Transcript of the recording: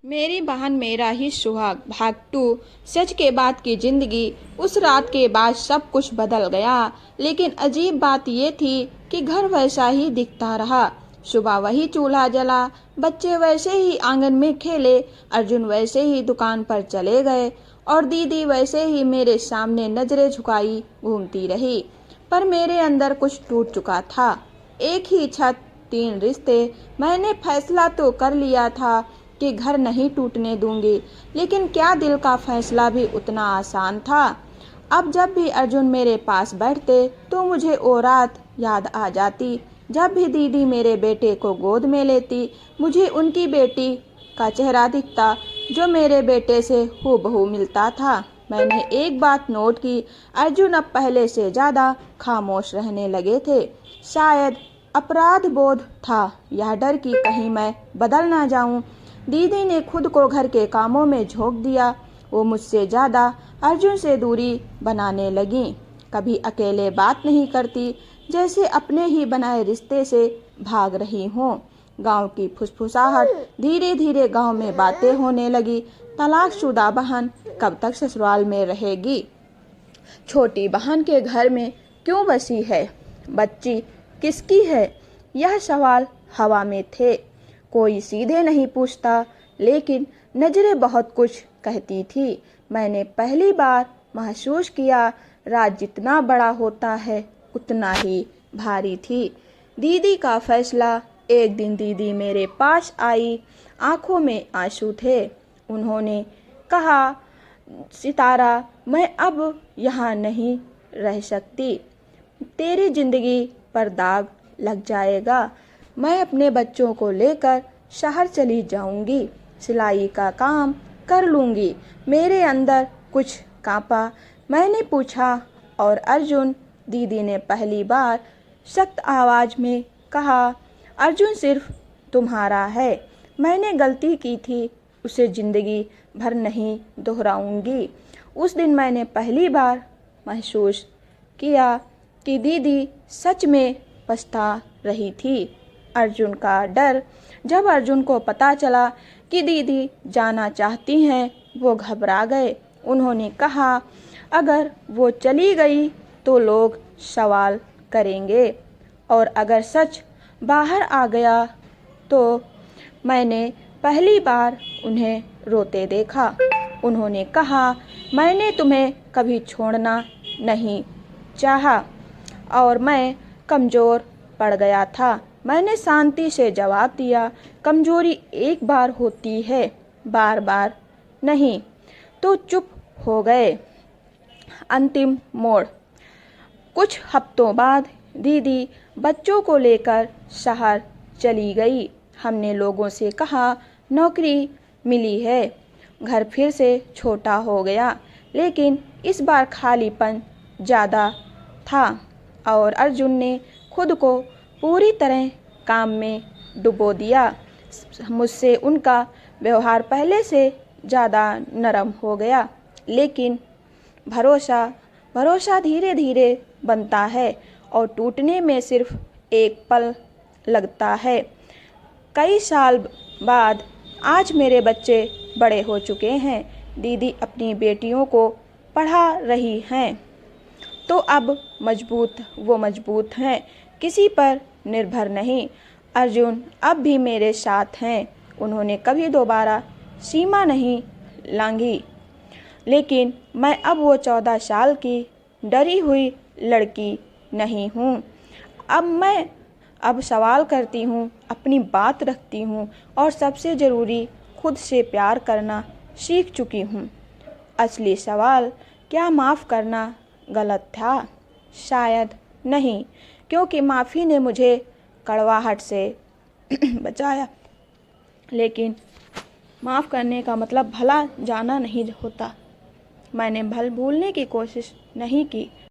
मेरी बहन मेरा ही सुहाग भाग 2। सच के बाद की जिंदगी। उस रात के बाद सब कुछ बदल गया, लेकिन अजीब बात ये थी कि घर वैसा ही दिखता रहा। सुबह वही चूल्हा जला, बच्चे वैसे ही आंगन में खेले, अर्जुन वैसे ही दुकान पर चले गए और दीदी वैसे ही मेरे सामने नजरें झुकाई घूमती रही। पर मेरे अंदर कुछ टूट चुका था। एक ही छत, 3 रिश्ते। मैंने फैसला तो कर लिया था कि घर नहीं टूटने दूंगी, लेकिन क्या दिल का फैसला भी उतना आसान था? अब जब भी अर्जुन मेरे पास बैठते तो मुझे वो रात याद आ जाती, जब भी दीदी मेरे बेटे को गोद में लेती। मुझे उनकी बेटी का चेहरा दिखता जो मेरे बेटे से हूबहू मिलता था। मैंने एक बात नोट की, अर्जुन अब पहले से ज्यादा खामोश रहने लगे थे। शायद अपराध बोध था या डर कि कहीं मैं बदल ना जाऊं। दीदी ने खुद को घर के कामों में झोंक दिया। वो मुझसे ज्यादा अर्जुन से दूरी बनाने लगी। कभी अकेले बात नहीं करती, जैसे अपने ही बनाए रिश्ते से भाग रही हूँ। गांव की फुसफुसाहट, धीरे धीरे गांव में बातें होने लगी। तलाकशुदा बहन कब तक ससुराल में रहेगी? छोटी बहन के घर में क्यों बसी है? बच्ची किसकी है? यह सवाल हवा में थे। कोई सीधे नहीं पूछता, लेकिन नजरें बहुत कुछ कहती थी। मैंने पहली बार महसूस किया, राज जितना बड़ा होता है उतना ही भारी थी। दीदी का फैसला। एक दिन दीदी मेरे पास आई, आंखों में आंसू थे। उन्होंने कहा, सितारा, मैं अब यहाँ नहीं रह सकती। तेरी जिंदगी पर दाग लग जाएगा। मैं अपने बच्चों को लेकर शहर चली जाऊंगी, सिलाई का काम कर लूंगी। मेरे अंदर कुछ कांपा। मैंने पूछा, और अर्जुन? दीदी ने पहली बार सख्त आवाज में कहा, अर्जुन सिर्फ तुम्हारा है। मैंने गलती की थी, उसे जिंदगी भर नहीं दोहराऊंगी। उस दिन मैंने पहली बार महसूस किया कि दीदी सच में पछता रही थी। अर्जुन का डर। जब अर्जुन को पता चला कि दीदी जाना चाहती हैं, वो घबरा गए। उन्होंने कहा, अगर वो चली गई तो लोग सवाल करेंगे, और अगर सच बाहर आ गया तो। मैंने पहली बार उन्हें रोते देखा। उन्होंने कहा, मैंने तुम्हें कभी छोड़ना नहीं चाहा और मैं कमजोर पड़ गया था। मैंने शांति से जवाब दिया, कमजोरी एक बार होती है, बार बार नहीं। तो चुप हो गए। अंतिम मोड़। कुछ हफ्तों बाद दीदी बच्चों को लेकर शहर चली गई। हमने लोगों से कहा, नौकरी मिली है। घर फिर से छोटा हो गया, लेकिन इस बार खालीपन ज़्यादा था, और अर्जुन ने खुद को पूरी तरह काम में डुबो दिया। मुझसे उनका व्यवहार पहले से ज़्यादा नरम हो गया, लेकिन भरोसा भरोसा धीरे धीरे बनता है, और टूटने में सिर्फ एक पल लगता है। कई साल बाद आज मेरे बच्चे बड़े हो चुके हैं। दीदी अपनी बेटियों को पढ़ा रही हैं, तो अब वो मजबूत हैं, किसी पर निर्भर नहीं। अर्जुन अब भी मेरे साथ हैं। उन्होंने कभी दोबारा सीमा नहीं लांघी, लेकिन मैं अब वो 14 साल की डरी हुई लड़की नहीं हूँ। अब सवाल करती हूँ, अपनी बात रखती हूँ, और सबसे ज़रूरी, खुद से प्यार करना सीख चुकी हूँ। असली सवाल, क्या माफ़ करना गलत था? शायद नहीं, क्योंकि माफ़ी ने मुझे कड़वाहट से बचाया, लेकिन माफ़ करने का मतलब भला जाना नहीं होता। मैंने भूलने की कोशिश नहीं की।